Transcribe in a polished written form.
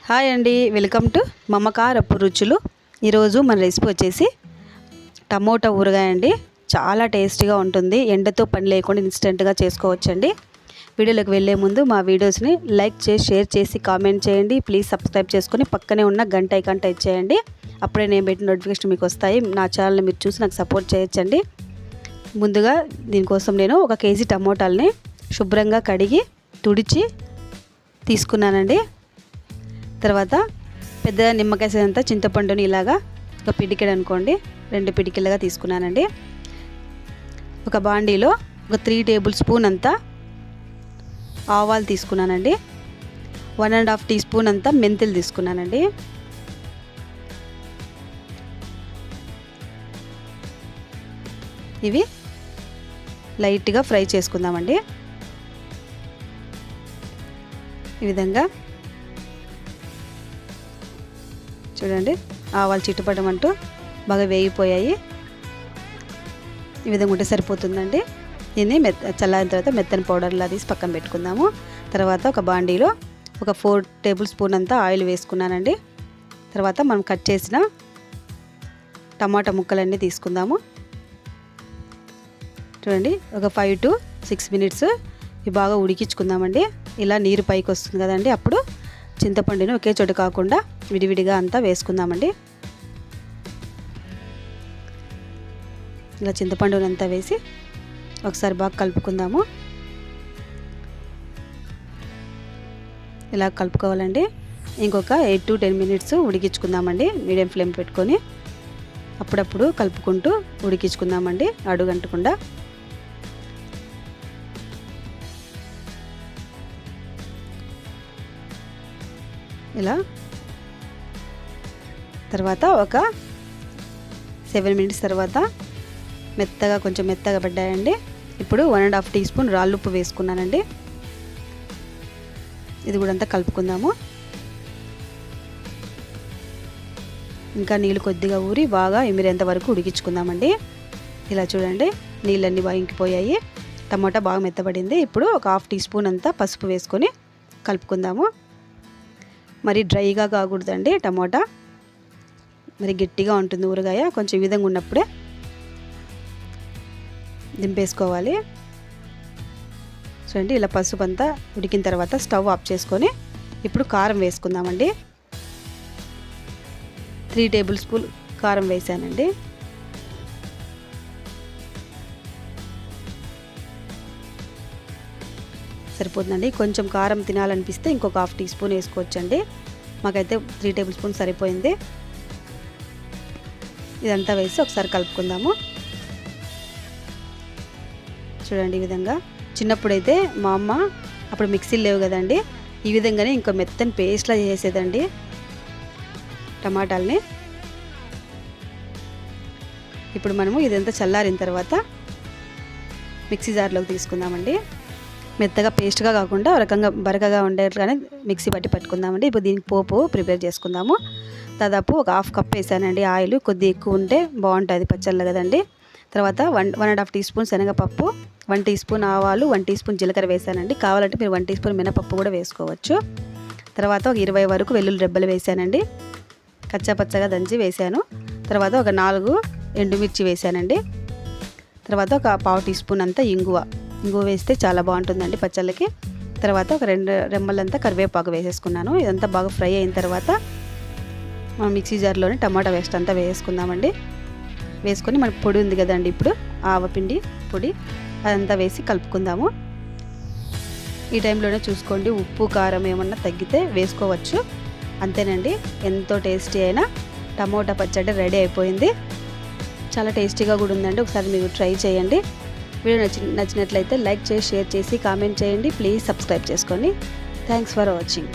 Hi అండి, welcome to మమకారపు రుచులు. ఈరోజు మన రెసిపీ వచ్చేసి టమోటా ఊరగాయ అండి. చాలా టేస్టీగా ఉంటుంది. ఎండతో పని లేకుండా ఇన్స్టెంట్గా చేసుకోవచ్చండి. వీడియోలోకి వెళ్ళే ముందు మా వీడియోస్ని లైక్ చేసి షేర్ చేసి కామెంట్ చేయండి. ప్లీజ్ సబ్స్క్రైబ్ చేసుకొని పక్కనే ఉన్న గంట ఐకాన్ టచ్ చేయండి. అప్పుడే నేను పెట్టిన నోటిఫికేషన్ మీకు వస్తాయి. నా ఛానల్ని మీరు చూసి నాకు సపోర్ట్ చేయొచ్చండి. ముందుగా దీనికోసం నేను 1 కేజీ టమోటాలని శుభ్రంగా కడిగి తుడిచి తీసుకున్నానండి. తర్వాత పెద్ద నిమ్మకాయ సైజంతా చింతపండుని ఇలాగా ఒక పిడికెడు అనుకోండి, 2 పిడికెలుగా తీసుకున్నానండి. ఒక బాండీలో 3 టేబుల్ స్పూన్ అంతా ఆవాలు తీసుకున్నానండి. 1.5 టీ స్పూన్ అంతా మెంతులు తీసుకున్నానండి. ఇవి లైట్గా ఫ్రై చేసుకుందామండి. ఈ విధంగా చూడండి, ఆవాలు చిట్టుపడం అంటూ బాగా వేగిపోయాయి. ఈ విధంగా ఉంటే సరిపోతుందండి. దీన్ని చల్లారిన తర్వాత మెత్తని పౌడర్లా తీసి పక్కన పెట్టుకుందాము. తర్వాత ఒక బాండీలో 4 టేబుల్ స్పూన్ అంతా ఆయిల్ వేసుకున్నానండి. తర్వాత మనం కట్ చేసిన టమాటా ముక్కలన్నీ తీసుకుందాము. చూడండి, 5 to 6 మినిట్స్ ఇవి బాగా ఉడికించుకుందామండి. ఇలా నీరు పైకి వస్తుంది కదండి, అప్పుడు చింతపండుని ఒకే చోట కాకుండా విడివిడిగా అంతా వేసుకుందామండి. ఇలా చింతపండుని అంతా వేసి ఒకసారి బాగా కలుపుకుందాము. ఇలా కలుపుకోవాలండి. ఇంకొక 8 to 10 మినిట్స్ ఉడికించుకుందామండి. మీడియం ఫ్లేమ్ పెట్టుకొని అప్పుడప్పుడు కలుపుకుంటూ ఉడికించుకుందామండి, అడుగంటకుండా. ఇలా తర్వాత ఒక 7 మినిట్స్ తర్వాత కొంచెం మెత్తగా పడ్డాయండి. ఇప్పుడు 1.5 టీ స్పూన్ రాళ్ళుప్పు వేసుకున్నానండి. ఇది కూడా అంతా కలుపుకుందాము. ఇంకా నీళ్ళు కొద్దిగా ఊరి బాగా ఇమిరేంత వరకు ఉడికించుకుందామండి. ఇలా చూడండి, నీళ్ళన్నీ బాగా ఇంకిపోయాయి. టమాటా బాగా మెత్తబడింది. ఇప్పుడు ఒక 1/2 టీ స్పూన్ అంతా పసుపు వేసుకొని కలుపుకుందాము. మరి డ్రైగా కాకూడదండి, టమాటా మరి గట్టిగా ఉంటుంది ఊరగాయ. కొంచెం ఈ విధంగా ఉన్నప్పుడే దింపేసుకోవాలి. చూడండి, ఇలా పసుపు అంతా ఉడికిన తర్వాత స్టవ్ ఆఫ్ చేసుకొని ఇప్పుడు కారం వేసుకుందామండి. 3 టేబుల్ స్పూన్ కారం వేసానండి. సరిపోతుందండి. కొంచెం కారం తినాలనిపిస్తే ఇంకొక 1/2 టీ స్పూన్ వేసుకోవచ్చండి. మాకైతే 3 టేబుల్ స్పూన్ సరిపోయింది. ఇదంతా వేసి ఒకసారి కలుపుకుందాము. చూడండి, ఈ విధంగా. చిన్నప్పుడైతే మా అమ్మ అప్పుడు మిక్సీలు లేవు కదండి, ఈ విధంగానే ఇంకో మెత్తని పేస్ట్లా చేసేదండి టమాటాలని. ఇప్పుడు మనము ఇదంతా చల్లారిన తర్వాత మిక్సీ జార్లోకి తీసుకుందామండి. మెత్తగా పేస్ట్గా కాకుండా రకంగా బరకగా ఉండేట్లుగానే మిక్సీ పట్టుకుందామండి. ఇప్పుడు దీనికి పోపు ప్రిపేర్ చేసుకుందాము. దాదాపు ఒక 1/2 కప్ వేసానండి ఆయిల్. కొద్దిగా ఎక్కువ ఉంటే బాగుంటుంది పచ్చళ్ళ కదండి. తర్వాత 1.5 టీ స్పూన్ శనగపప్పు, 1 టీ స్పూన్ ఆవాలు, 1 టీ స్పూన్ జీలకర్ర వేసానండి. కావాలంటే మీరు 1 టీ స్పూన్ మినపప్పు కూడా వేసుకోవచ్చు. తర్వాత ఒక 20 వరకు వెల్లుల్లి రెబ్బలు వేసానండి. కచ్చాపచ్చగా దంచి వేసాను. తర్వాత ఒక 4 ఎండుమిర్చి వేసానండి. తర్వాత ఒక 1/2 టీ స్పూన్ అంతా ఇంగువ వేస్తే చాలా బాగుంటుందండి పచ్చళ్ళకి. తర్వాత ఒక 2 రెమ్మలంతా కరివేపాకు వేసేసుకున్నాను. ఇదంతా బాగా ఫ్రై అయిన తర్వాత మనం మిక్సీ జార్లోనే టమాటా పేస్ట్ అంతా వేసుకుందామండి. వేసుకొని మన పొడి ఉంది కదండి, ఇప్పుడు ఆవపిండి పొడి అదంతా వేసి కలుపుకుందాము. ఈ టైంలోనే చూసుకోండి, ఉప్పు కారం ఏమన్నా తగ్గితే వేసుకోవచ్చు. అంతేనండి, ఎంతో టేస్టీ అయిన టమోటా పచ్చడి రెడీ అయిపోయింది. చాలా టేస్టీగా కూడా ఉందండి. ఒకసారి మీరు ట్రై చేయండి. వీడియో నచ్చినట్లయితే లైక్ చేసి షేర్ చేసి కామెంట్ చేయండి. ప్లీజ్ సబ్స్క్రైబ్ చేసుకోండి. Thanks for watching.